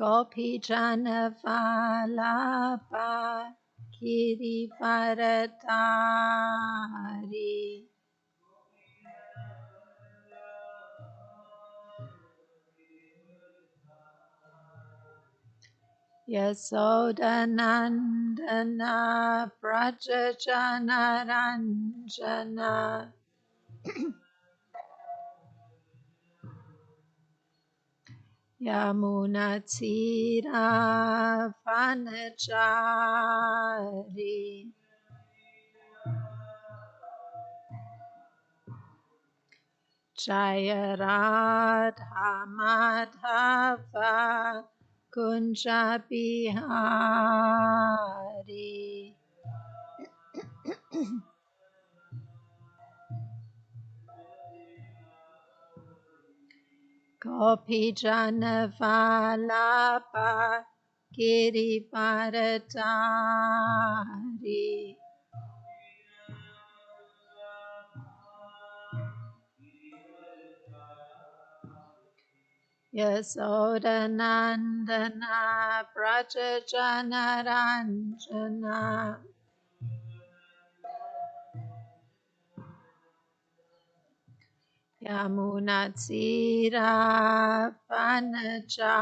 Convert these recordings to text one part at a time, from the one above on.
Gopi Jana Vallabha Giri Varadari Yasodanandana Braja Jana Ranjana Yamunatira Vanachari Jaya Radha Madhava Kunja Bihari Gopi Jana Vallabha Giri Varadari Yasodanandana Braja Jana Ranjana Yamunatira Vanachari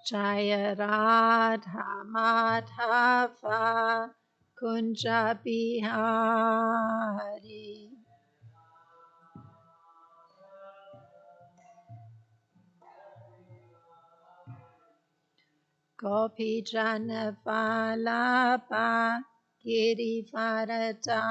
Jaya Radha Madhava Kunja Bihari Gopi Jana Vallabha Giri Varadari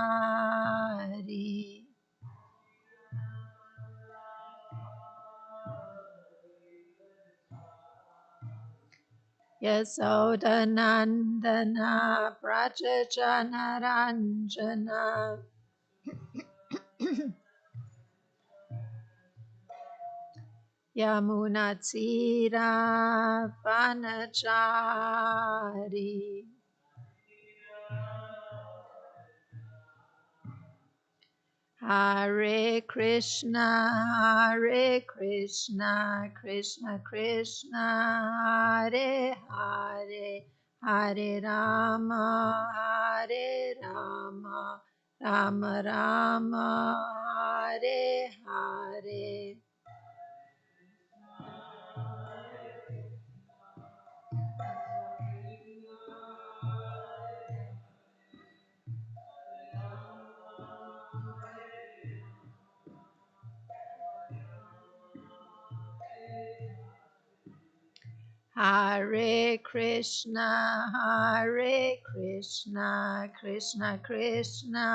Yasodanandana Braja Jana Ranjana Yamunatira Vanachari Hare Krishna, Krishna Krishna, Hare Hare, Hare Rama, Rama Rama, Hare Hare. Hare Krishna, Krishna Krishna,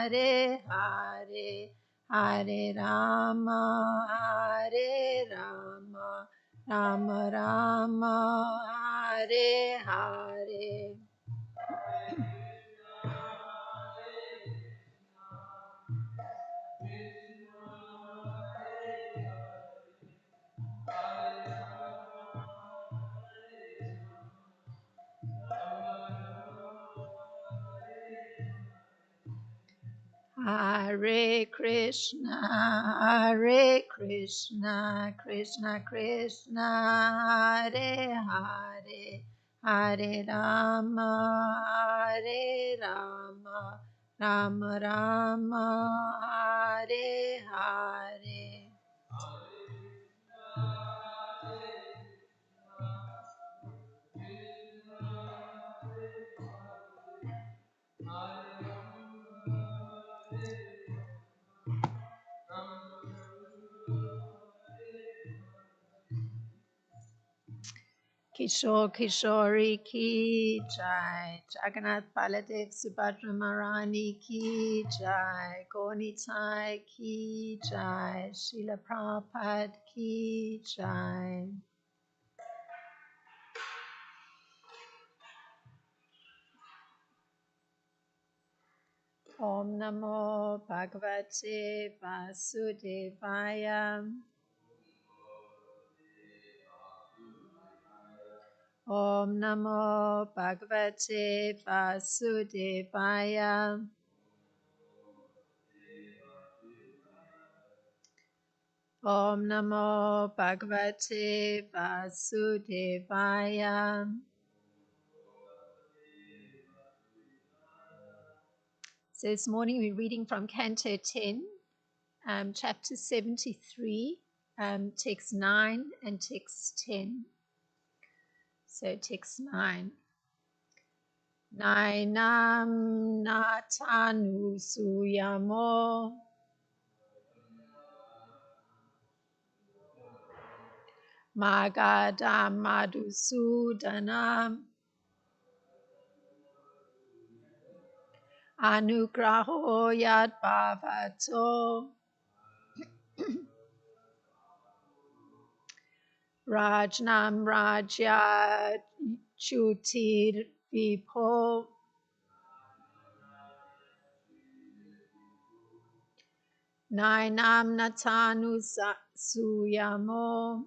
Hare Hare, Hare Rama, Rama Rama, Hare Hare. Hare Krishna, Krishna Krishna, Hare Hare, Hare Rama, Rama Rama, Hare Hare. Kishore Kishori ki jai, Jagannath Baladev Subhadra Marani ki jai, Gonitai ki jai, Srila Prabhupada ki jai. Om Namo Bhagavate Vasudevaya. Om Namo Bhagavate Vasudevaya. Om Namo Bhagavate Vasudevaya. So this morning we're reading from Canto 10, chapter 73, text 9 and text 10. So text 9. Nainam natanu suyamo magadam madhusudanam anugraho yad bhavato rajnam rajya chutir vipo nainam natanu suyamo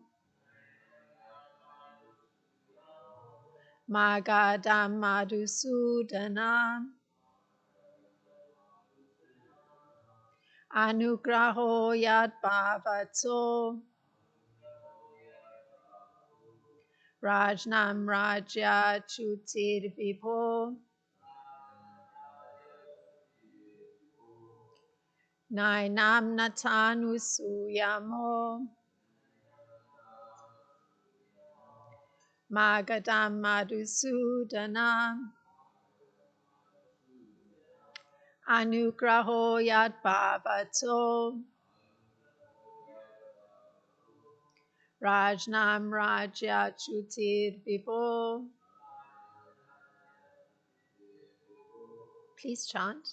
magadam madhusudanam anugraho yad bhavato rajnam rajya chutir vipo nainam natanu suyamo magadam madhusudanam anugraho yad bhavato rajnam rajya chutir vipo. Please chant.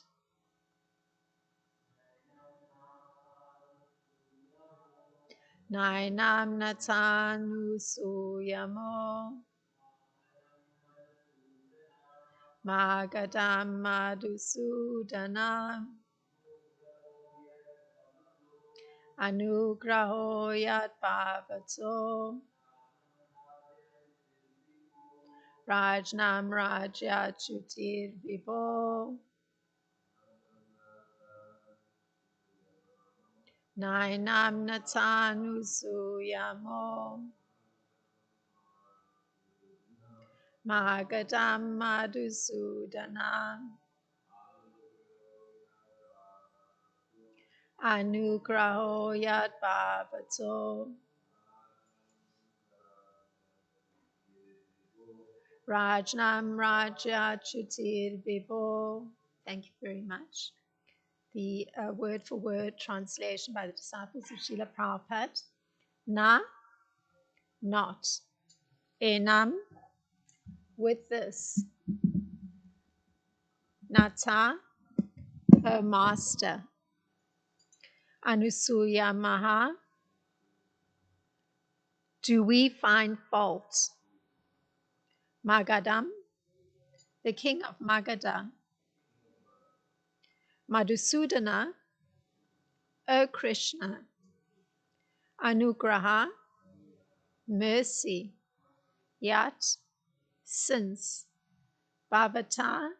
Nainam natanu suyamo magadam madhusudanam anugraho yad bhavato rajnam rajya chutir vipo. Nainam natanu suyamo magadam madhusudanam anugraho yad bhavato rajnam rajya chutir vipo. Thank you very much. The word for word translation by the disciples of Srila Prabhupada. Na, not. Enam, with this. Nata, her master. Anusuya Maha, do we find fault? Magadam, the king of Magadha. Madhusudana, O Krishna. Anugraha, mercy. Yat, since. Bhavata,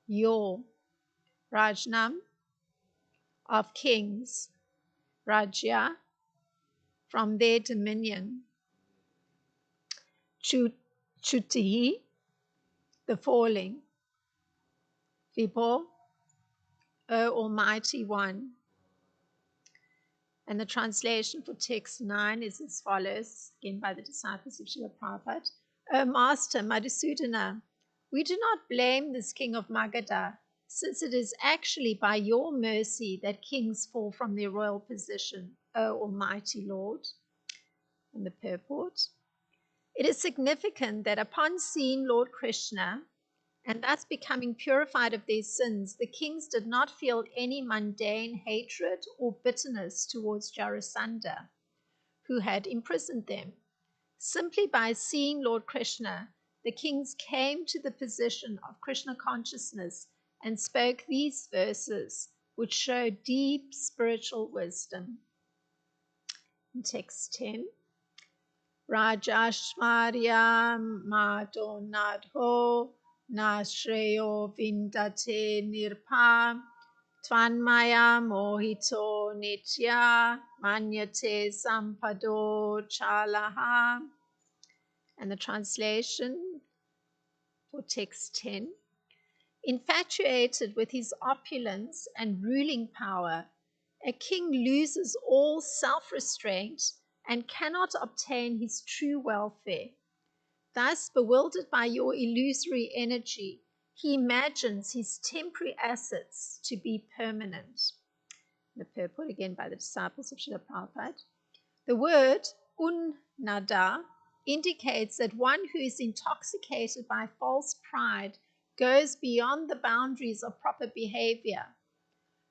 your. Rajnam, of kings. Rajya, from their dominion. Chutihi, the falling. Vipo, O Almighty One. And the translation for text 9 is as follows, again by the disciples of Srila Prabhupada. O Master Madhusudana, we do not blame this king of Magadha, since it is actually by your mercy that kings fall from their royal position, O Almighty Lord. And the purport. It is significant that upon seeing Lord Krishna and thus becoming purified of their sins, the kings did not feel any mundane hatred or bitterness towards Jarasandha, who had imprisoned them. Simply by seeing Lord Krishna, the kings came to the position of Krishna consciousness and spoke these verses, which show deep spiritual wisdom. In text 10. Rajashmaryam madonadho nashreyo vindate nirpam Tvanmaya mohito nitya manyate sampado chalaha. And the translation for text 10. Infatuated with his opulence and ruling power, a king loses all self-restraint and cannot obtain his true welfare. Thus, bewildered by your illusory energy, he imagines his temporary assets to be permanent. The purport again by the disciples of Srila Prabhupada. The word unnada indicates that one who is intoxicated by false pride goes beyond the boundaries of proper behavior.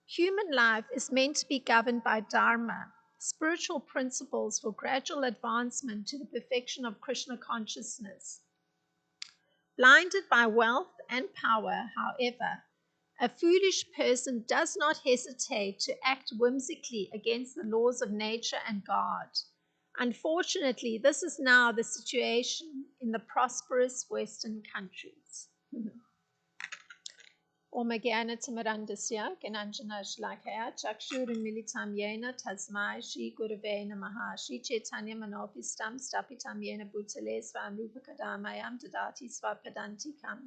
Human life is meant to be governed by dharma, spiritual principles for gradual advancement to the perfection of Krishna consciousness. Blinded by wealth and power, however, a foolish person does not hesitate to act whimsically against the laws of nature and God. Unfortunately, this is now the situation in the prosperous Western countries. Om Gyana Timirandasya Gyananjana Shlakaya Chakshurimilitam Yena Tasmai Shri Gurave Namaha Shri Chaitanya Manopistam Stapitam Yena Bhutale Swam Rupakadamayam Dadati Swapadantikam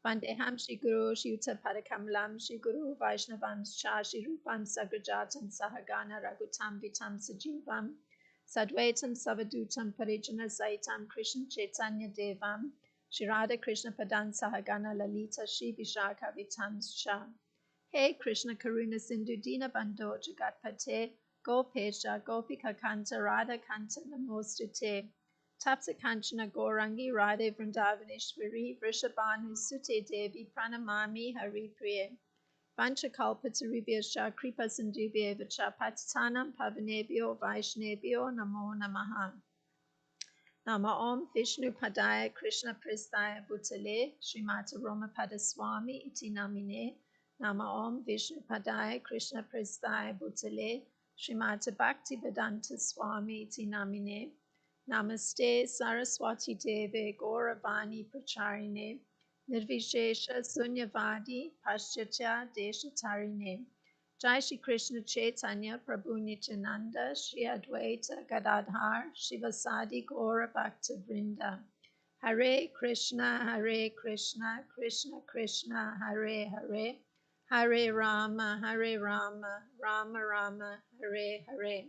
Vandeham Shri Guru Shri Uta Padakamalam Shri Guru Vaishnavam Cha Shri Rupam Sagrajatam Sahagana Ragutam Vitam Sajivam Sadvaitam Savadutam Parijana Saitam Krishna Chaitanya Devam Shri Radha Krishna Padan Sahagana Lalita Shri Vishaka Vitamsha. Hey Krishna Karuna Sindhu Dina Bando Jagatpate Gopesha Gopika Kanta Radha Kanta Namostute Tapsa Kanchana Gorangi Radhe Vrindavaneshwari Vrishabhanu Sute Devi Pranamami Hari Priye Vanchakalpataribhyascha Kripa Sindhubhyevacha Patitanam Pavanebhyo Vaishnebhyo Namo Namaha. Nama Om Vishnu Padaya Krishna Pristaya Bhutale Srimata Roma Padaswami Iti Namine. Nama Om Vishnu Padaya Krishna Pristaya Bhutale Srimata Bhakti Vedanta Swami Iti Namine. Namaste Saraswati Deve Gauravani Pracharine Nirvishesha Sunyavadi Paschatya Deshatarine. Jai Shri Krishna Chaitanya Prabhu Nityananda Shri Advaita Gadadhar Shivasadi Gaura Bhakta Vrinda. Hare Krishna Krishna Krishna Hare Hare Hare Rama Rama Rama Hare Hare.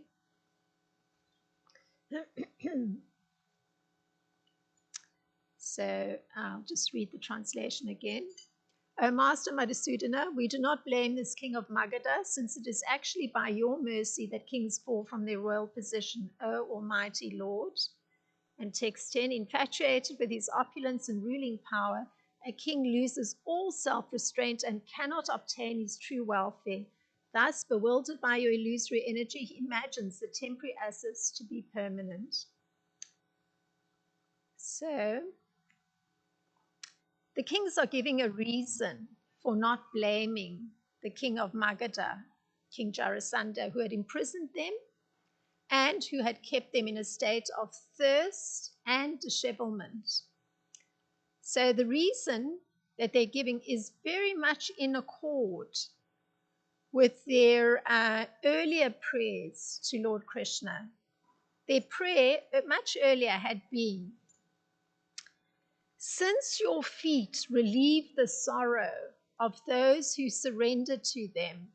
So I'll just read the translation again. O Master Madhusudana, we do not blame this king of Magadha, since it is actually by your mercy that kings fall from their royal position, O Almighty Lord. And text 10, infatuated with his opulence and ruling power, a king loses all self-restraint and cannot obtain his true welfare. Thus, bewildered by your illusory energy, he imagines the temporary assets to be permanent. So, the kings are giving a reason for not blaming the king of Magadha, King Jarasandha, who had imprisoned them and who had kept them in a state of thirst and dishevelment. So the reason that they're giving is very much in accord with their earlier prayers to Lord Krishna. Their prayer much earlier had been, since your feet relieve the sorrow of those who surrender to them,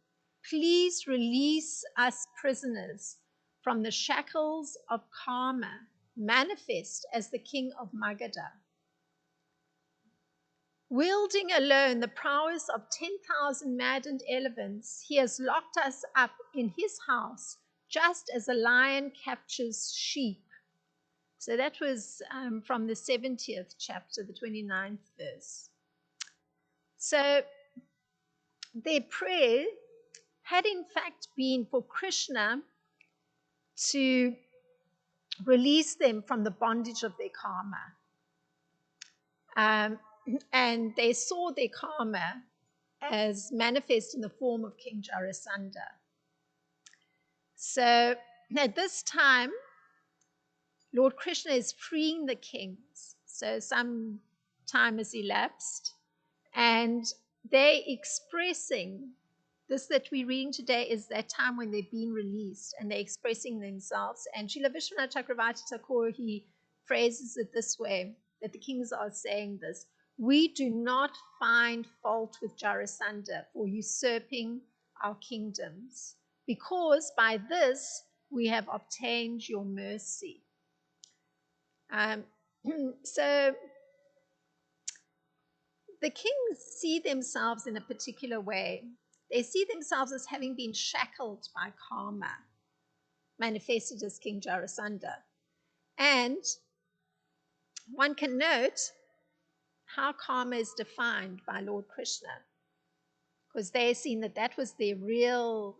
please release us prisoners from the shackles of karma, manifest as the king of Magadha. Wielding alone the prowess of 10,000 maddened elephants, he has locked us up in his house, just as a lion captures sheep. So that was from the 70th chapter, the 29th verse. So their prayer had in fact been for Krishna to release them from the bondage of their karma. And they saw their karma as manifest in the form of King Jarasandha. So at this time, Lord Krishna is freeing the kings. So some time has elapsed, and they're expressing this that we're reading today is that time when they've been released and they're expressing themselves. And Srila Vishwanath Chakravarti Thakur, he phrases it this way, that the kings are saying this: we do not find fault with Jarasandha for usurping our kingdoms, because by this we have obtained your mercy. So the kings see themselves in a particular way. They see themselves as having been shackled by karma, manifested as King Jarasandha. And one can note how karma is defined by Lord Krishna, because they seen that that was their real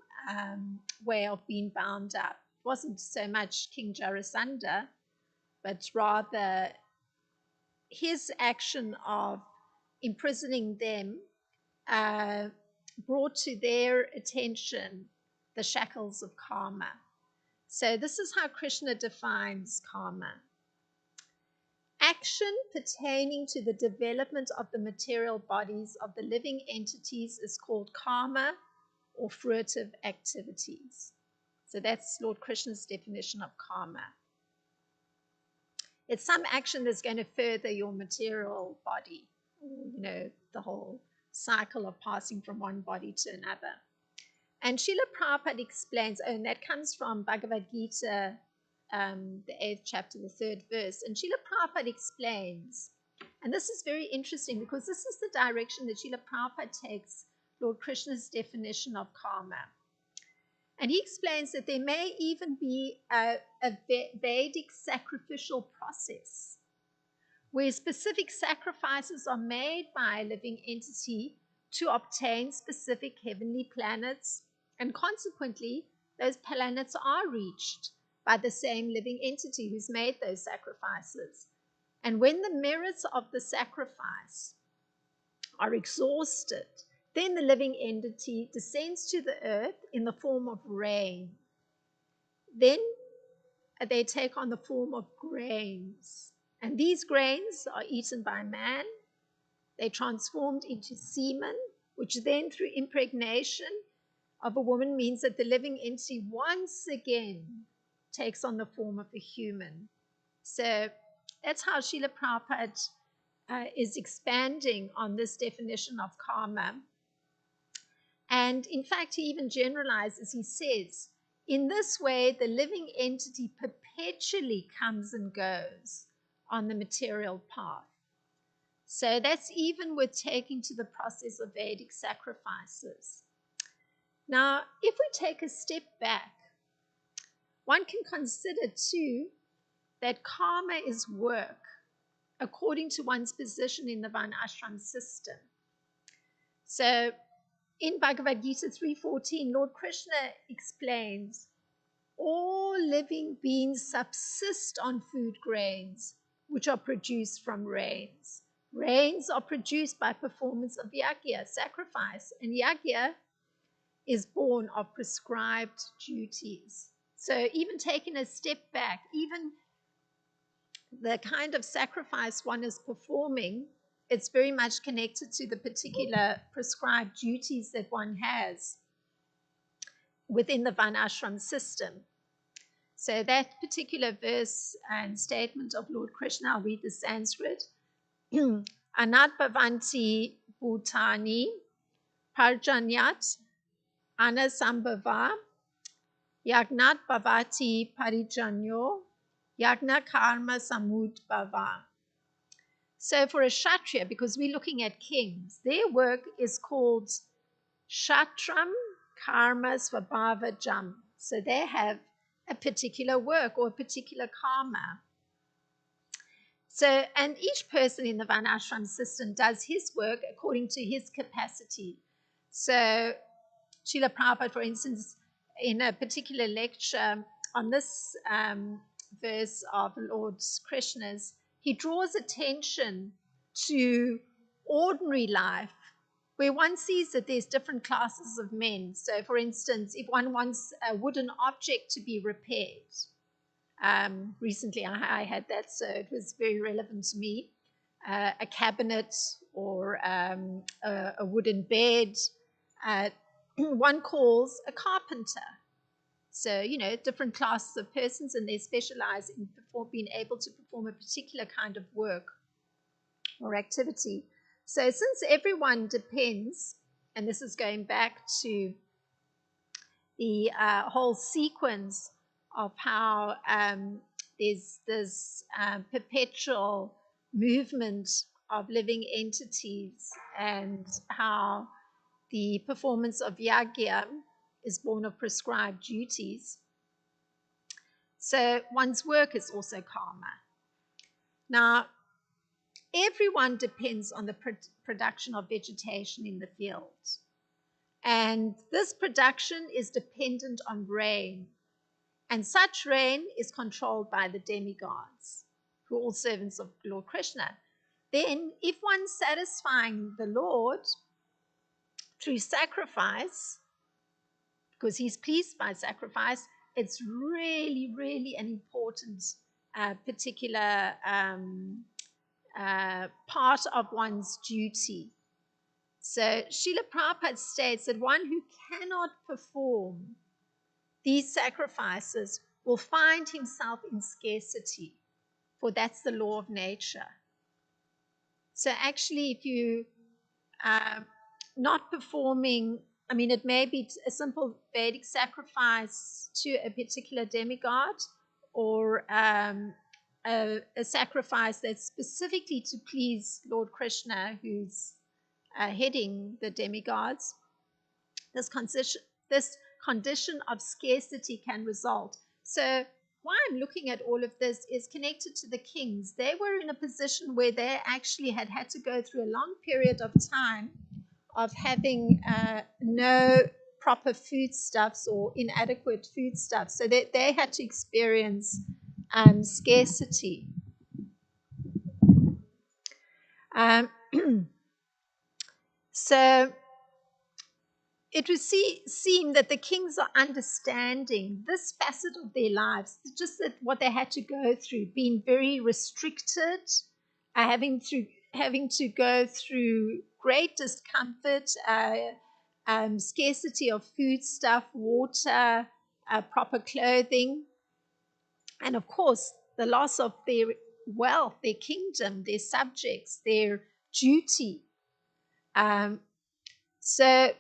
way of being bound up. It wasn't so much King Jarasandha, but rather his action of imprisoning them brought to their attention the shackles of karma. So this is how Krishna defines karma: action pertaining to the development of the material bodies of the living entities is called karma, or fruitive activities. So that's Lord Krishna's definition of karma. It's some action that's going to further your material body, the whole cycle of passing from one body to another. And Srila Prabhupada explains, and that comes from Bhagavad Gita, the 8th chapter, the 3rd verse. And Srila Prabhupada explains, and this is very interesting because this is the direction that Srila Prabhupada takes Lord Krishna's definition of karma. And he explains that there may even be a Vedic sacrificial process where specific sacrifices are made by a living entity to obtain specific heavenly planets, and consequently, those planets are reached by the same living entity who's made those sacrifices. And when the merits of the sacrifice are exhausted, then the living entity descends to the earth in the form of rain. Then they take on the form of grains. And these grains are eaten by man. They're transformed into semen, which then, through impregnation of a woman, means that the living entity once again takes on the form of a human. So that's how Srila Prabhupada is expanding on this definition of karma. And in fact, he even generalizes, he says, in this way, the living entity perpetually comes and goes on the material path. So that's even with taking to the process of Vedic sacrifices. Now, if we take a step back, one can consider too that karma is work according to one's position in the Varnashram system. So in Bhagavad Gita 3:14, Lord Krishna explains, all living beings subsist on food grains, which are produced from rains. Rains are produced by performance of yajna, sacrifice, and yajna is born of prescribed duties. So even taking a step back, even the kind of sacrifice one is performing, it's very much connected to the particular prescribed duties that one has within the Varnashram system. So that particular verse and statement of Lord Krishna, I'll read the Sanskrit. Anat bhavanti bhutani parjanyat anasambhava yagnat bhavati parijanyo yagna karma samudbhava. So for a Kshatriya, because we're looking at kings, their work is called Kshatram Karma Svabhava Jam. So they have a particular work or a particular karma. So, and each person in the Varnashram system does his work according to his capacity. So Srila Prabhupada, for instance, in a particular lecture on this verse of Lord Krishna's, he draws attention to ordinary life, where one sees that there's different classes of men. So, for instance, if one wants a wooden object to be repaired, recently I had that, so it was very relevant to me, a cabinet or a wooden bed, one calls a carpenter. So, different classes of persons, and they specialize in being able to perform a particular kind of work or activity. So since everyone depends, and this is going back to the whole sequence of how there's this perpetual movement of living entities, and how the performance of yagya is born of prescribed duties. So one's work is also karma. Now, everyone depends on the production of vegetation in the fields. And this production is dependent on rain. And such rain is controlled by the demigods, who are all servants of Lord Krishna. Then, if one's satisfying the Lord through sacrifice, because he's pleased by sacrifice, it's really, really an important particular part of one's duty. So Srila Prabhupada states that one who cannot perform these sacrifices will find himself in scarcity, for that's the law of nature. So actually, if you not performing, it may be a simple Vedic sacrifice to a particular demigod, or a sacrifice that's specifically to please Lord Krishna, who's heading the demigods. This condition of scarcity can result. So why I'm looking at all of this is connected to the kings. They were in a position where they actually had to go through a long period of time of having no proper foodstuffs or inadequate foodstuffs. So they had to experience scarcity. So it would seem that the kings are understanding this facet of their lives, just that what they had to go through, being very restricted, having to go through great discomfort, scarcity of foodstuff, water, proper clothing, and of course the loss of their wealth, their kingdom, their subjects, their duty. So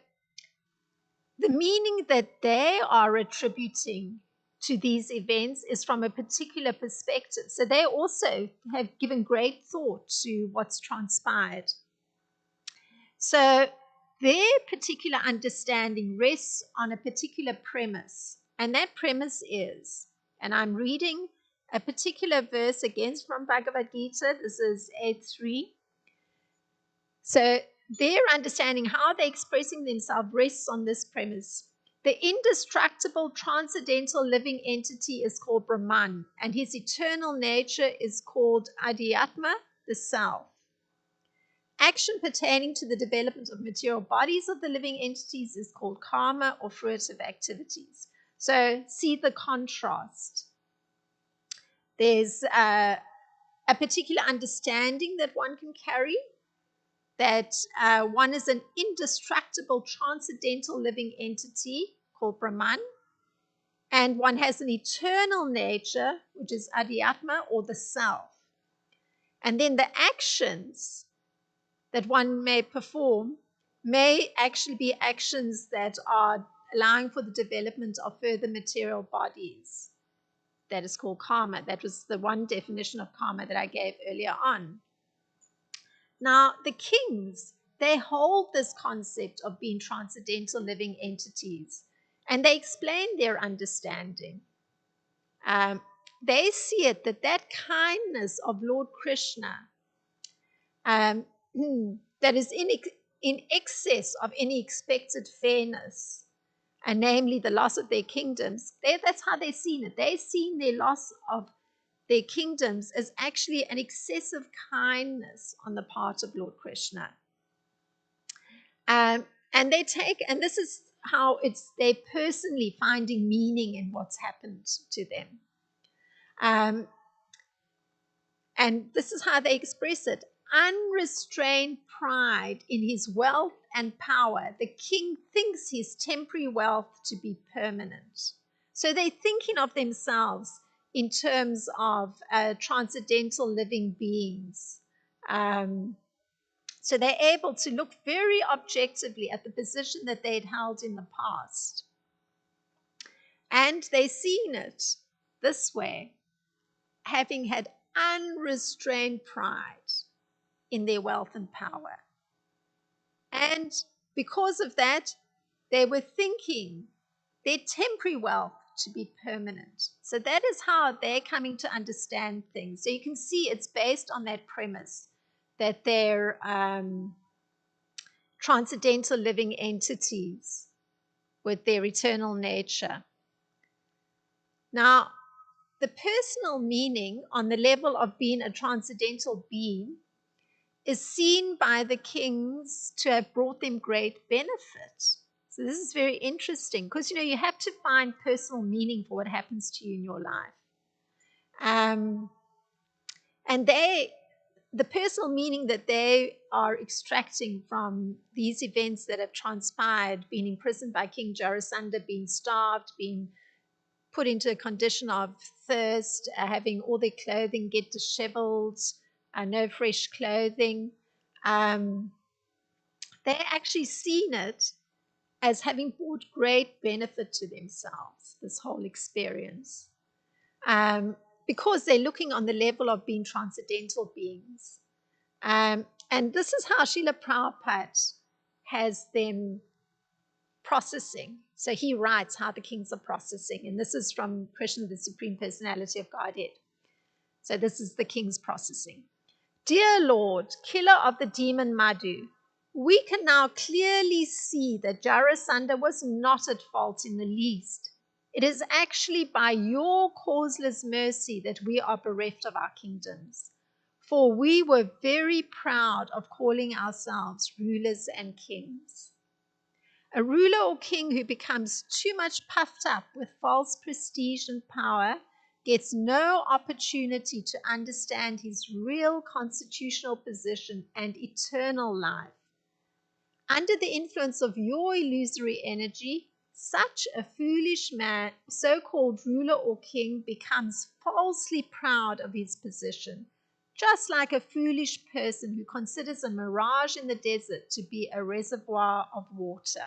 the meaning that they are attributing to these events is from a particular perspective. So they also have given great thought to what's transpired. So their particular understanding rests on a particular premise. And that premise is, and I'm reading a particular verse again from Bhagavad Gita. This is 8.3. So their understanding, how they're expressing themselves, rests on this premise. The indestructible transcendental living entity is called Brahman, and his eternal nature is called Adhyatma, the self. Action pertaining to the development of material bodies of the living entities is called karma, or fruitive activities. So see the contrast. There's a particular understanding that one can carry, that one is an indestructible transcendental living entity called Brahman, and one has an eternal nature, which is Adhyatma, or the self. And then the actions that one may perform may actually be actions that are allowing for the development of further material bodies. That is called karma. That was the one definition of karma that I gave earlier on. Now, the kings, they hold this concept of being transcendental living entities, and they explain their understanding. They see it that kindness of Lord Krishna, that is in excess of any expected fairness, and namely the loss of their kingdoms, that's how they've seen it. They've seen their loss of their kingdoms as actually an excessive kindness on the part of Lord Krishna. And this is how they're personally finding meaning in what's happened to them. And this is how they express it. unrestrained pride in his wealth and power, the king thinks his temporary wealth to be permanent. So they're thinking of themselves in terms of transcendental living beings. So they're able to look very objectively at the position that they'd held in the past. And they're seeing it this way, having had unrestrained pride in their wealth and power. And because of that, they were thinking their temporary wealth to be permanent. So that is how they're coming to understand things. So you can see it's based on that premise that they're transcendental living entities with their eternal nature. Now, the personal meaning on the level of being a transcendental being is seen by the kings to have brought them great benefit. So this is very interesting because, you have to find personal meaning for what happens to you in your life. And the personal meaning that they are extracting from these events that have transpired, being imprisoned by King Jarasandha, being starved, being put into a condition of thirst, having all their clothing get disheveled, no fresh clothing. They actually seen it as having brought great benefit to themselves, this whole experience. Because they're looking on the level of being transcendental beings. And this is how Srila Prabhupada has them processing. So he writes how the kings are processing. And this is from Krishna, the Supreme Personality of Godhead. So this is the king's processing. Dear Lord, killer of the demon Madhu, we can now clearly see that Jarasandha was not at fault in the least. It is actually by your causeless mercy that we are bereft of our kingdoms. For we were very proud of calling ourselves rulers and kings. A ruler or king who becomes too much puffed up with false prestige and power gets no opportunity to understand his real constitutional position and eternal life. Under the influence of your illusory energy, such a foolish man, so-called ruler or king, becomes falsely proud of his position, just like a foolish person who considers a mirage in the desert to be a reservoir of water.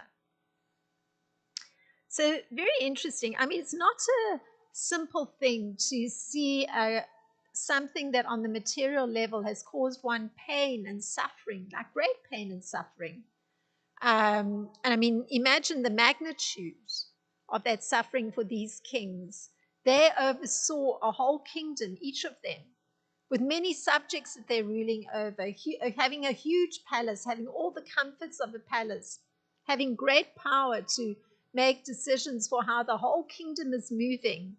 So very interesting. I mean, it's not a simple thing to see something that on the material level has caused one pain and suffering, like great pain and suffering. And I mean, imagine the magnitude of that suffering for these kings. They oversaw a whole kingdom, each of them, with many subjects that they're ruling over, having a huge palace, having all the comforts of a palace, having great power to make decisions for how the whole kingdom is moving,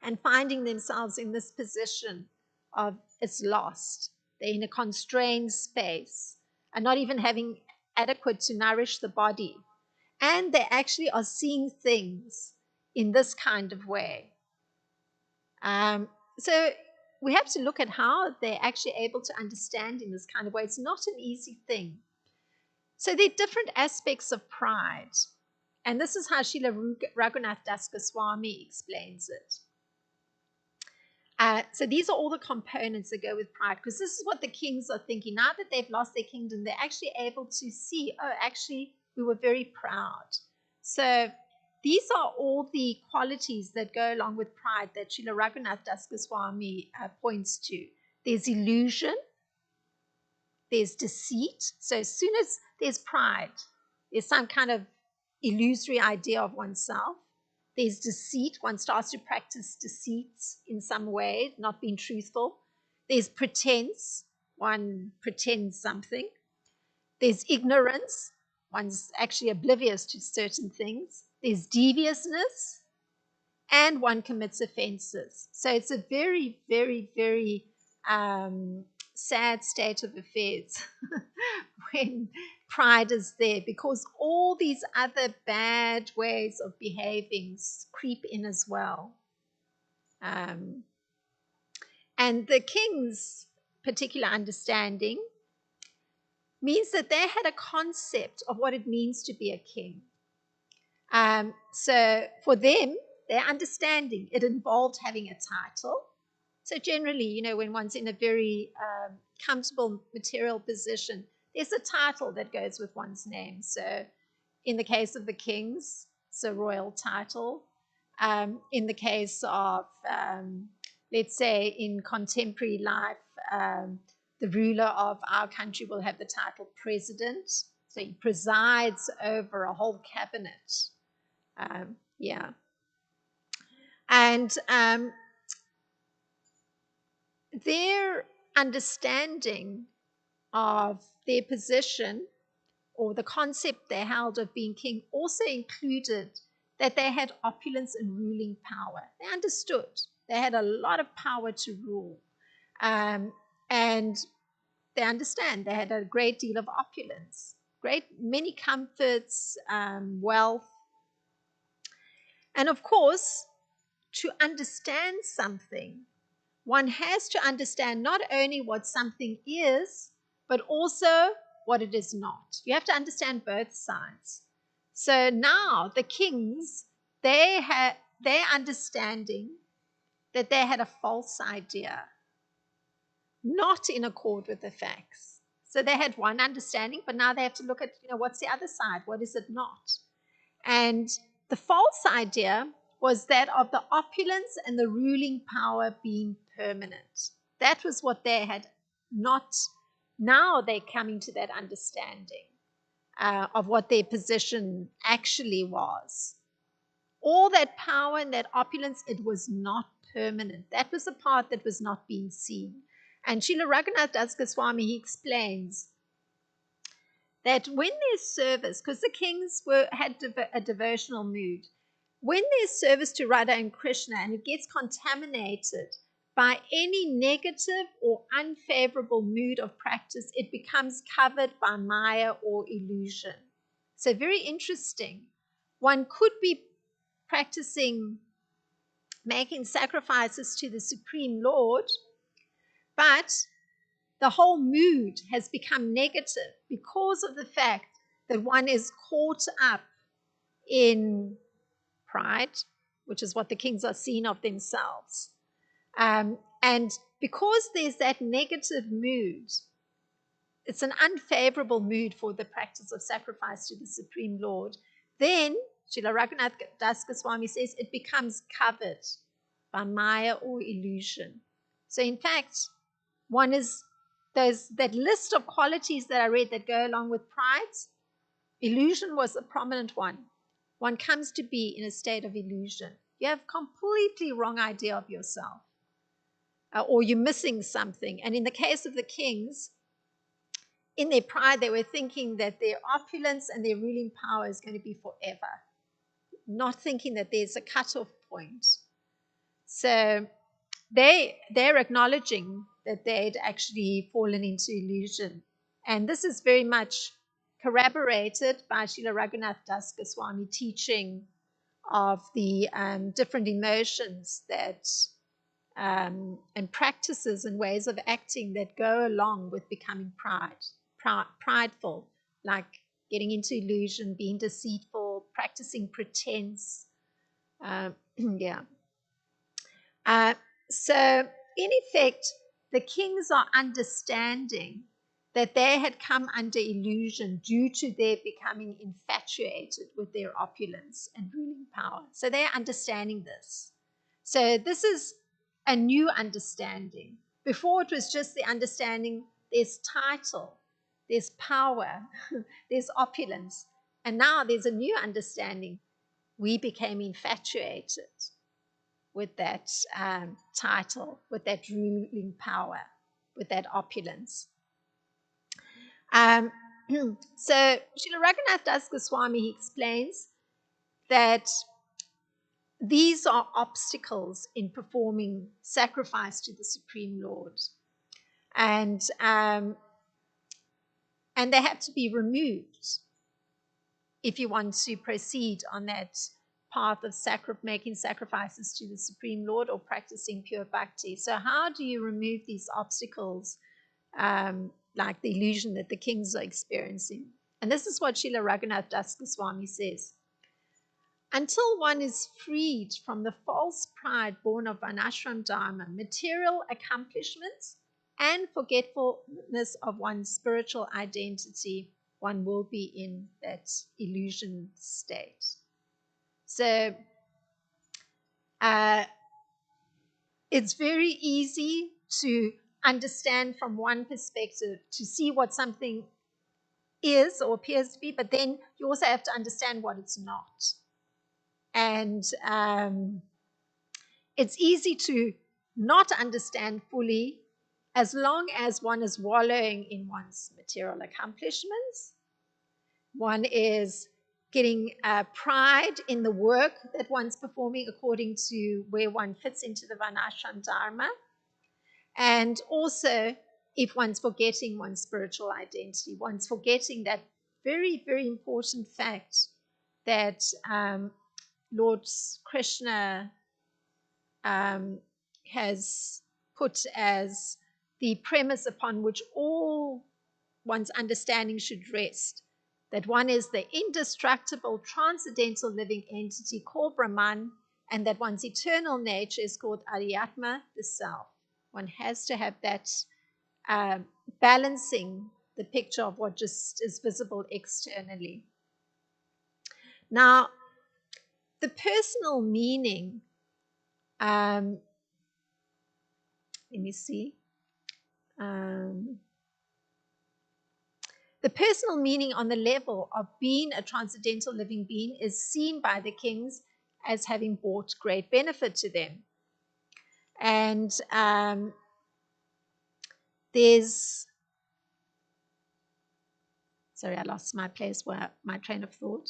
and finding themselves in this position of it's lost. They're in a constrained space and not even having adequate to nourish the body. And they actually are seeing things in this kind of way. So we have to look at how they're actually able to understand in this kind of way. It's not an easy thing. So there are different aspects of pride. And this is how Srila Raghunath Das Goswami explains it. So these are all the components that go with pride, because this is what the kings are thinking. Now that they've lost their kingdom, they're actually able to see, oh, actually, we were very proud. So these are all the qualities that go along with pride that Srila Raghunath Das Goswami points to. There's illusion. There's deceit. So as soon as there's pride, there's some kind of illusory idea of oneself. There's deceit. One starts to practice deceit in some way, not being truthful. There's pretense. One pretends something. There's ignorance. One's actually oblivious to certain things. There's deviousness. And one commits offenses. So it's a very, very, very sad state of affairs when pride is there, because all these other bad ways of behaving creep in as well. And the kings particular understanding means that they had a concept of what it means to be a king. So for them, their understanding, it involved having a title. So generally, when one's in a very comfortable material position, there's a title that goes with one's name. So in the case of the kings, it's a royal title. In the case of, let's say, in contemporary life, the ruler of our country will have the title president. So he presides over a whole cabinet. And their understanding of their position, or the concept they held of being king, also included that they had opulence and ruling power. They understood they had a lot of power to rule. And they understand they had a great deal of opulence, many comforts, wealth. And of course, to understand something, one has to understand not only what something is, but also what it is not. You have to understand both sides. So now the kings, they had their understanding that they had a false idea, not in accord with the facts. So they had one understanding, but now they have to look at, what's the other side? What is it not? And the false idea was that of the opulence and the ruling power being permanent. That was what they had not. Now they're coming to that understanding of what their position actually was. All that power and that opulence, it was not permanent. That was the part that was not being seen. And Srila Raghunath Das Goswami, he explains that when there's service, because the kings had a devotional mood, when there's service to Radha and Krishna and it gets contaminated by any negative or unfavorable mood of practice, it becomes covered by maya or illusion. So very interesting. One could be practicing making sacrifices to the Supreme Lord, but the whole mood has become negative because of the fact that one is caught up in pride, which is what the kings are seen of themselves. And because there's that negative mood, it's an unfavorable mood for the practice of sacrifice to the Supreme Lord, then Srila Raghunath Das Goswami says it becomes covered by maya or illusion. So in fact, there's that list of qualities that I read that go along with pride. Illusion was a prominent one. One comes to be in a state of illusion. You have completely wrong idea of yourself, or you're missing something. And in the case of the kings, in their pride, they were thinking that their opulence and their ruling power is going to be forever, not thinking that there's a cutoff point. So they're acknowledging that they'd actually fallen into illusion. And this is very much corroborated by Srila Raghunath Das Goswami teaching of the different emotions that and practices and ways of acting that go along with becoming prideful, like getting into illusion, being deceitful, practicing pretense. So in effect, the kings are understanding that they had come under illusion due to their becoming infatuated with their opulence and ruling power. So they're understanding this. So this is a new understanding. Before it was just the understanding there's title, there's power, there's opulence. And now there's a new understanding. We became infatuated with that title, with that ruling power, with that opulence. So Srila Raghunath Das Goswami, he explains that these are obstacles in performing sacrifice to the Supreme Lord. And they have to be removed if you want to proceed on that path of making sacrifices to the Supreme Lord or practicing pure bhakti. So how do you remove these obstacles like the illusion that the kings are experiencing. And this is what Srila Raghunath Das Goswami says. Until one is freed from the false pride born of Varnashram Dharma, material accomplishments, and forgetfulness of one's spiritual identity, one will be in that illusion state. So it's very easy to understand from one perspective, to see what something is or appears to be, but then you also have to understand what it's not. And it's easy to not understand fully as long as one is wallowing in one's material accomplishments. One is getting pride in the work that one's performing according to where one fits into the Varnashram Dharma. And also, if one's forgetting one's spiritual identity, one's forgetting that very, very important fact that Lord Krishna has put as the premise upon which all one's understanding should rest, that one is the indestructible, transcendental living entity called Brahman, and that one's eternal nature is called Adhyatma, the self. One has to have that balancing the picture of what just is visible externally. Now, the personal meaning, let me see. The personal meaning on the level of being a transcendental living being is seen by the kings as having brought great benefit to them. And there's, sorry, I lost my place where my train of thought.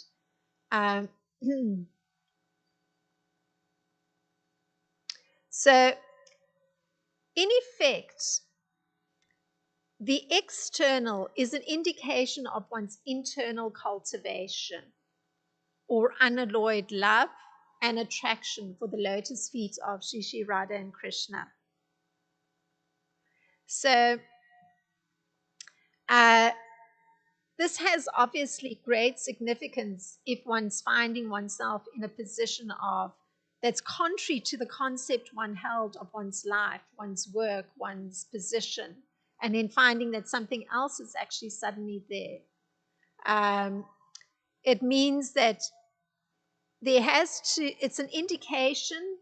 So, in effect, the external is an indication of one's internal cultivation or unalloyed love and attraction for the lotus feet of Shri Shri Radha and Krishna. So, this has obviously great significance if one's finding oneself in a position of that's contrary to the concept one held of one's life, one's work, one's position, and then finding that something else is actually suddenly there. It means that there has to, it's an indication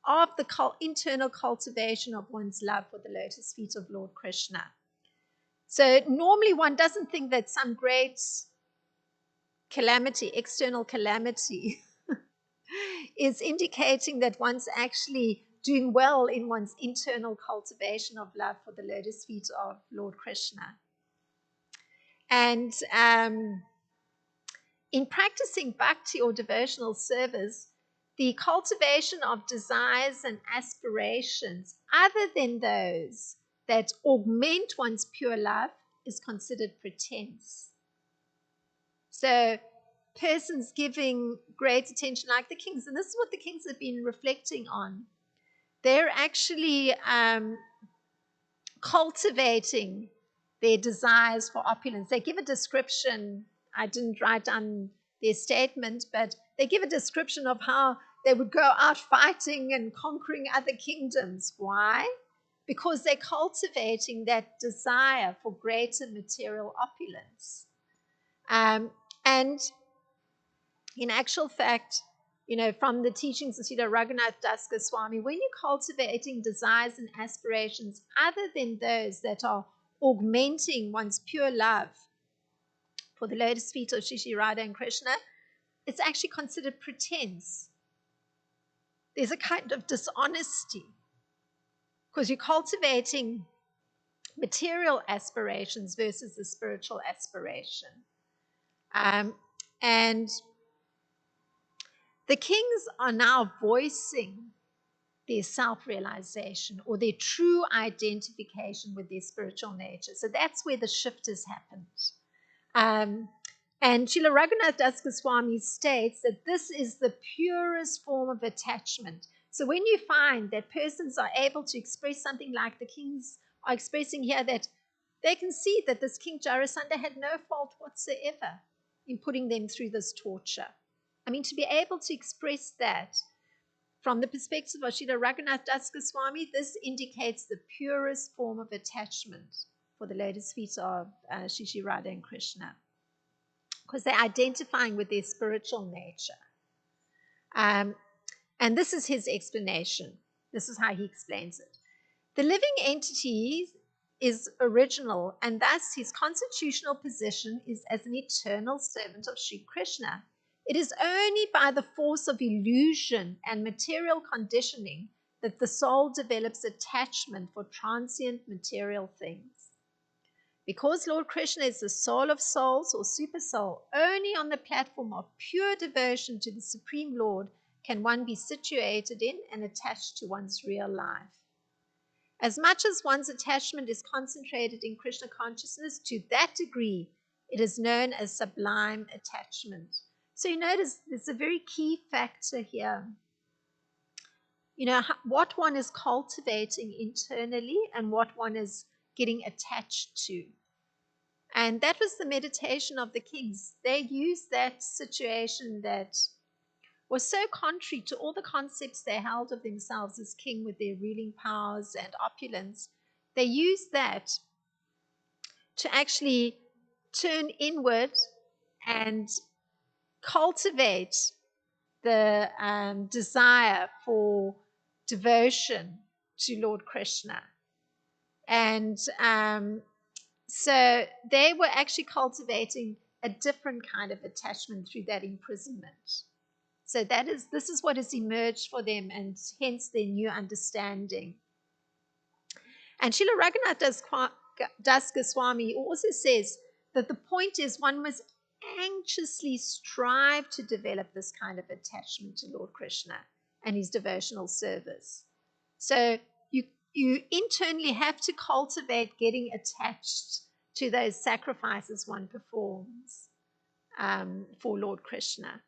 of the internal cultivation of one's love for the lotus feet of Lord Krishna. So normally one doesn't think that some great calamity, external calamity, is indicating that one's actually doing well in one's internal cultivation of love for the lotus feet of Lord Krishna. And in practicing bhakti or devotional service, the cultivation of desires and aspirations other than those that augment one's pure love is considered pretense. So persons giving great attention, like the kings, and this is what the kings have been reflecting on, they're actually cultivating their desires for opulence. They give a description, I didn't write down their statement, but they give a description of how they would go out fighting and conquering other kingdoms. Why? Because they're cultivating that desire for greater material opulence. And in actual fact, from the teachings of Srila Raghunath Das Goswami, when you're cultivating desires and aspirations other than those that are augmenting one's pure love for the lotus feet of Shri Shri Radha and Krishna, it's actually considered pretense. There's a kind of dishonesty because you're cultivating material aspirations versus the spiritual aspiration. And the kings are now voicing their self-realization or their true identification with their spiritual nature. So that's where the shift has happened. And Srila Raghunath Das Goswami states that this is the purest form of attachment. So when you find that persons are able to express something like the kings are expressing here, that they can see that this King Jarasandha had no fault whatsoever in putting them through this torture. I mean, to be able to express that from the perspective of Srila Raghunath Das Goswami, this indicates the purest form of attachment for the lotus feet of Shri Radha and Krishna, because they're identifying with their spiritual nature. And this is his explanation. This is how he explains it. The living entity is original, and thus his constitutional position is as an eternal servant of Sri Krishna. It is only by the force of illusion and material conditioning that the soul develops attachment for transient material things. Because Lord Krishna is the soul of souls or super soul, only on the platform of pure devotion to the Supreme Lord can one be situated in and attached to one's real life. As much as one's attachment is concentrated in Krishna consciousness, to that degree, it is known as sublime attachment. So you notice there's a very key factor here. You know, what one is cultivating internally and what one is getting attached to. And that was the meditation of the kings. They used that situation that was so contrary to all the concepts they held of themselves as king with their ruling powers and opulence. They used that to actually turn inward and cultivate the desire for devotion to Lord Krishna. And so they were actually cultivating a different kind of attachment through that imprisonment. So this is what has emerged for them, and hence their new understanding. And Srila Raghunath Das Goswami also says that the point is one must anxiously strive to develop this kind of attachment to Lord Krishna and his devotional service. So you internally have to cultivate getting attached to those sacrifices one performs for Lord Krishna.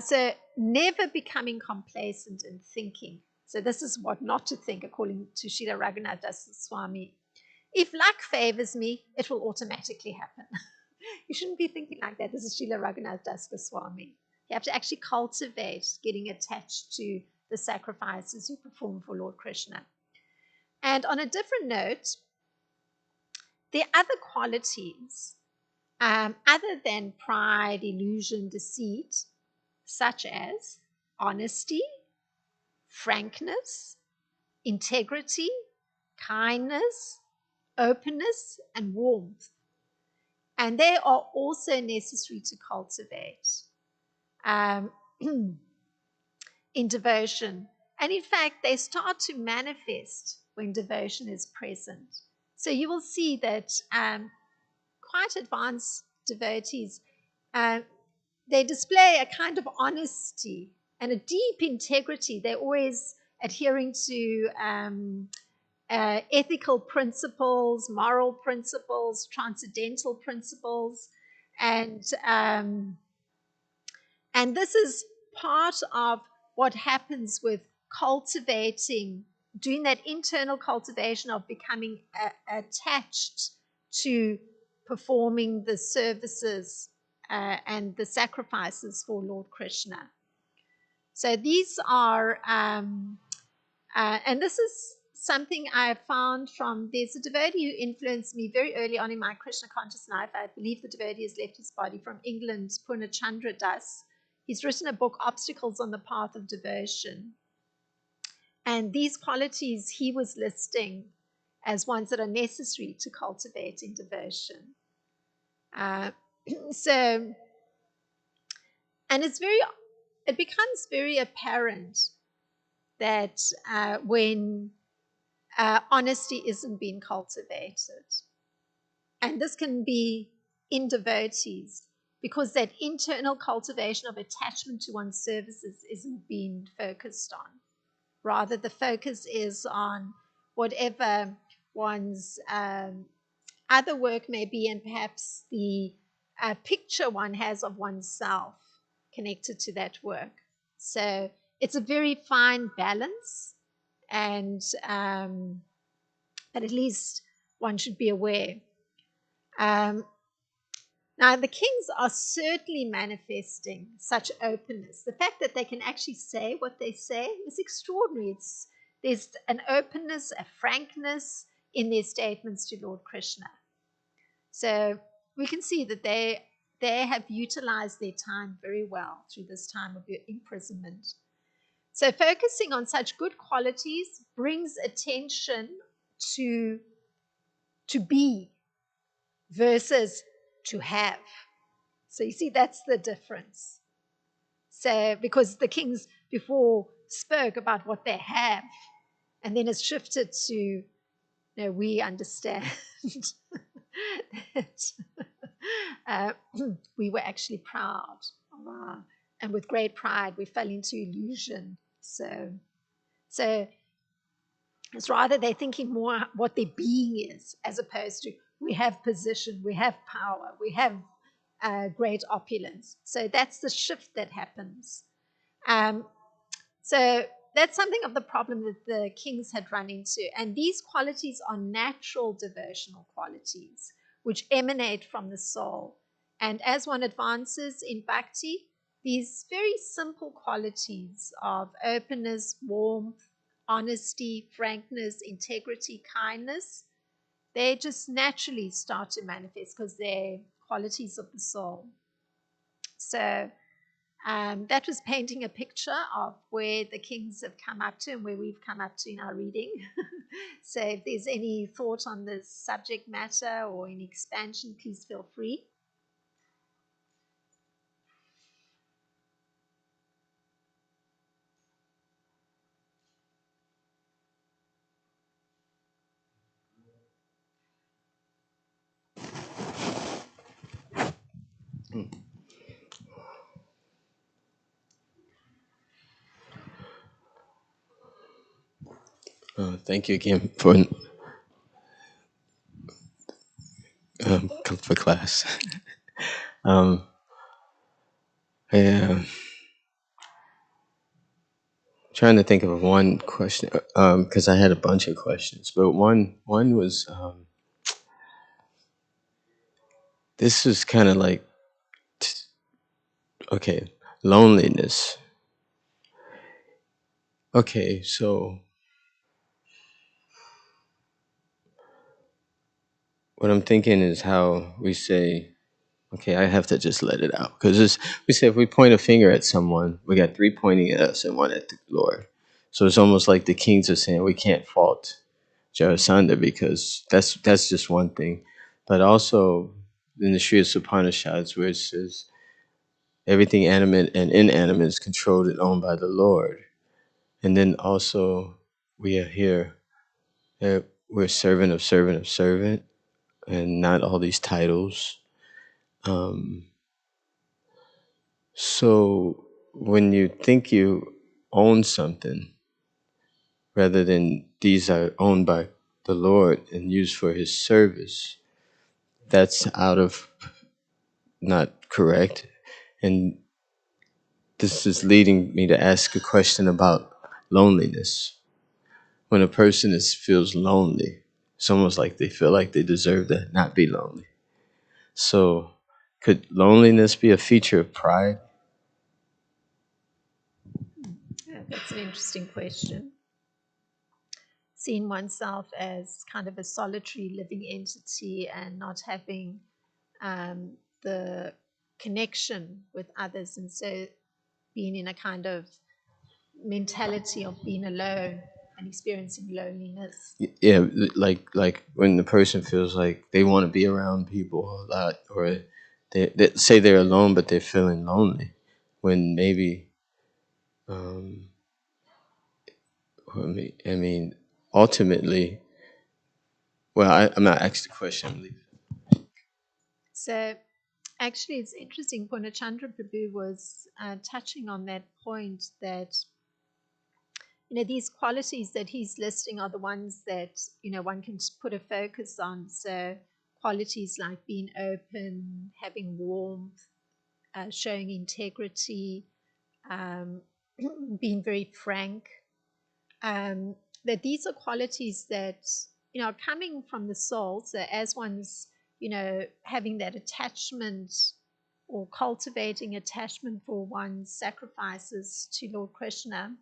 So never becoming complacent in thinking. So this is what not to think, according to Srila Raghunath Das Swami. If luck favors me, it will automatically happen. You shouldn't be thinking like that. This is Srila Raghunath Das Swami. You have to actually cultivate getting attached to the sacrifices you perform for Lord Krishna. And on a different note, there are other qualities other than pride, illusion, deceit, such as honesty, frankness, integrity, kindness, openness, and warmth. And they are also necessary to cultivate in devotion. And in fact, they start to manifest when devotion is present. So you will see that quite advanced devotees, they display a kind of honesty and a deep integrity. They're always adhering to ethical principles, moral principles, transcendental principles, and this is part of what happens with cultivating, doing that internal cultivation of becoming attached to performing the services and the sacrifices for Lord Krishna. So these are, and this is something I found from, there's a devotee who influenced me very early on in my Krishna conscious life. I believe the devotee has left his body, from England, Purnachandra Das. He's written a book, Obstacles on the Path of Devotion. And these qualities he was listing as ones that are necessary to cultivate in devotion. So, and it becomes very apparent that when honesty isn't being cultivated, and this can be in devotees, because that internal cultivation of attachment to one's services isn't being focused on. Rather, the focus is on whatever one's other work may be, and perhaps the picture one has of oneself connected to that work. So it's a very fine balance, and but at least one should be aware. Now, the kings are certainly manifesting such openness. The fact that they can actually say what they say is extraordinary. There's an openness, a frankness in their statements to Lord Krishna. So we can see that they have utilized their time very well through this time of imprisonment. So focusing on such good qualities brings attention to be versus to have. So you see, that's the difference. So because the kings before spoke about what they have, and then it's shifted to, we understand that we were actually proud of and with great pride we fell into illusion. So it's rather they're thinking more what their being is, as opposed to we have position, we have power, we have great opulence. So that's the shift that happens. So that's something of the problem that the kings had run into. And these qualities are natural devotional qualities which emanate from the soul. And as one advances in bhakti, these very simple qualities of openness, warmth, honesty, frankness, integrity, kindness, they just naturally start to manifest because they're qualities of the soul. So that was painting a picture of where the kings have come up to and where we've come up to in our reading. So if there's any thought on this subject matter or any expansion, please feel free. Thank you again for for class. I'm trying to think of one question because I had a bunch of questions, but one was this was kind of like okay, loneliness. Okay, so what I'm thinking is how we say, okay, I have to just let it out because we say if we point a finger at someone, we got three pointing at us and one at the Lord. So it's almost like the kings are saying we can't fault Jarasandha because that's just one thing, but also in the Sri Upanishads where it says everything animate and inanimate is controlled and owned by the Lord, and then also we are here, we're servant of servant of servant, and not all these titles. So when you think you own something, rather than these are owned by the Lord and used for His service, that's out of not correct. And this is leading me to ask a question about loneliness. When a person feels lonely, it's almost like they feel like they deserve to not be lonely. So, could loneliness be a feature of pride? That's an interesting question. Seeing oneself as kind of a solitary living entity and not having the connection with others, and so being in a kind of mentality of being alone and experiencing loneliness. Yeah, like when the person feels like they want to be around people a lot, or they say they're alone, but they're feeling lonely, when maybe, um, I mean, ultimately, well, I'm not asking the question. I'm leaving. So actually, it's interesting. Purnachandra Prabhu was touching on that point that these qualities that he's listing are the ones that one can put a focus on. So qualities like being open, having warmth, showing integrity, um, being very frank. That these are qualities that coming from the soul, so as one's, having that attachment or cultivating attachment for one's sacrifices to Lord Krishna,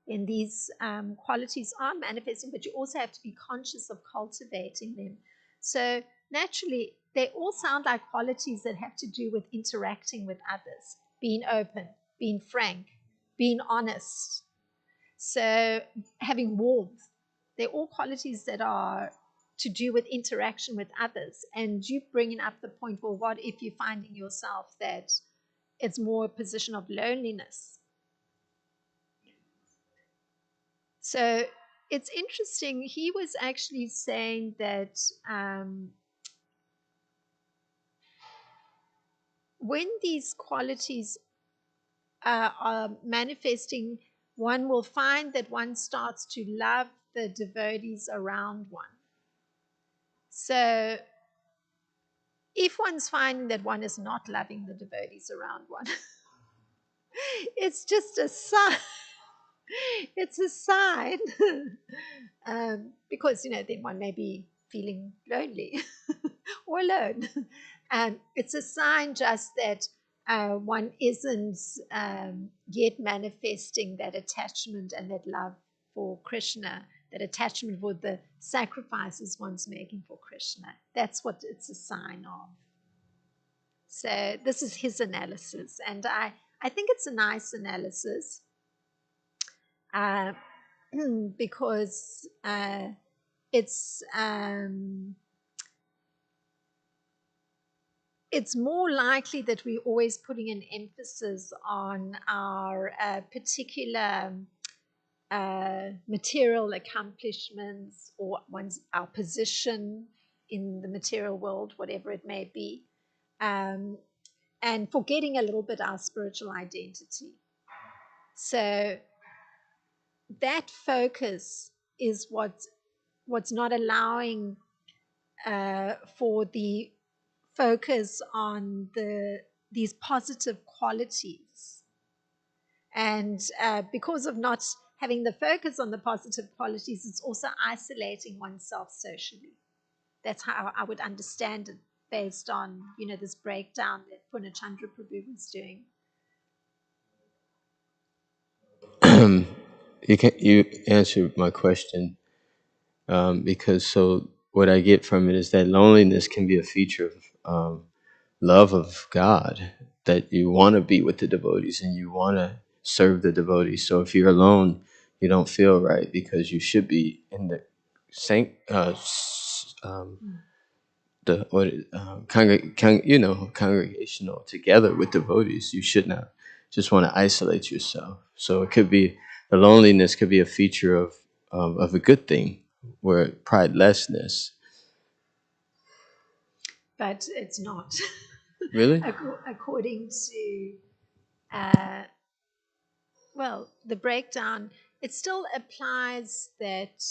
then these qualities are manifesting, but you also have to be conscious of cultivating them. So naturally, they all sound like qualities that have to do with interacting with others, being open, being frank, being honest. So having warmth, they're all qualities that are to do with interaction with others. And you bringing up the point, well, what if you're finding yourself that it's more a position of loneliness? So it's interesting. He was actually saying that when these qualities are manifesting, one will find that one starts to love the devotees around one. So if one's finding that one is not loving the devotees around one, it's just a sign. It's a sign. Because, then one may be feeling lonely or alone. And it's a sign just that one isn't yet manifesting that attachment and that love for Krishna, that attachment for the sacrifices one's making for Krishna. That's what it's a sign of. So this is his analysis, and I think it's a nice analysis because it's more likely that we're always putting an emphasis on our particular material accomplishments or our position in the material world, whatever it may be, and forgetting a little bit our spiritual identity. So that focus is what's not allowing for the focus on these positive qualities. And because of not having the focus on the positive qualities, it's also isolating oneself socially. That's how I would understand it, based on this breakdown that Punachandra Prabhu was doing. You answered my question, because so what I get from it is that loneliness can be a feature of love of God, that you want to be with the devotees and you want to serve the devotees. So if you're alone, you don't feel right, because you should be in the congregational together with devotees. You should not just want to isolate yourself. So it could be, the loneliness could be a feature of a good thing, where pridelessness. But it's not. Really? According to the breakdown, it still applies that,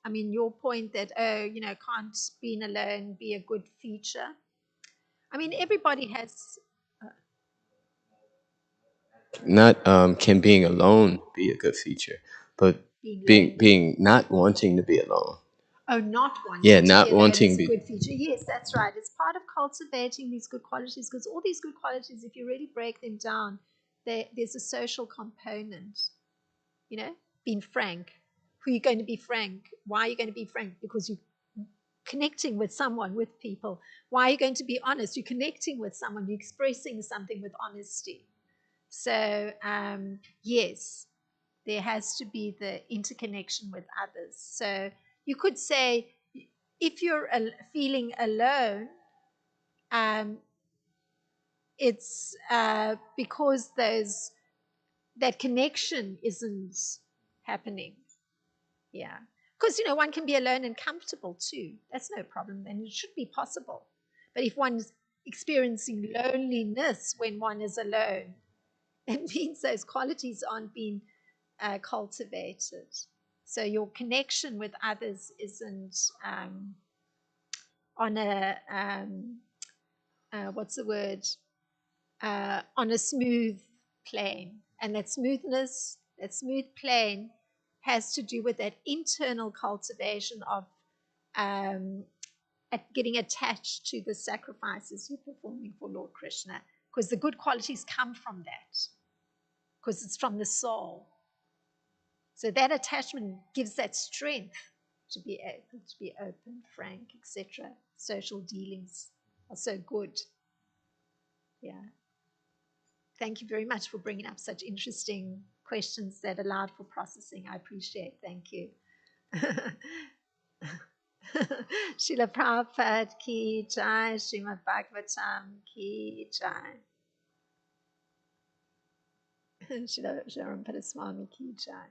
your point that, can't being alone be a good feature? Everybody has. Not can being alone be a good feature, but being not wanting to be alone. Oh, not wanting Yeah, to not be alone wanting is a be. good feature. Yes, that's right. It's part of cultivating these good qualities, because all these good qualities, if you really break them down, there's a social component. Being frank. Who are you going to be frank? Why are you going to be frank? Because you're connecting with someone, with people. Why are you going to be honest? You're connecting with someone. You're expressing something with honesty. So, yes, there has to be the interconnection with others. So you could say, if you're feeling alone, it's because that connection isn't happening. Yeah. Because, one can be alone and comfortable too. That's no problem. And it should be possible. But if one's experiencing loneliness when one is alone, it means those qualities aren't being cultivated. So your connection with others isn't on a, what's the word, on a smooth plane. And that smooth plane has to do with that internal cultivation of getting attached to the sacrifices you're performing for Lord Krishna, because the good qualities come from that, because it's from the soul. So that attachment gives that strength to be able to be open, frank, etc. Social dealings are so good. Yeah. Thank you very much for bringing up such interesting questions that allowed for processing. I appreciate. Thank you. Srila Prabhupada ki jai, Srimad Bhagavatam ki jai. Srila Sharon Padaswami ki jai.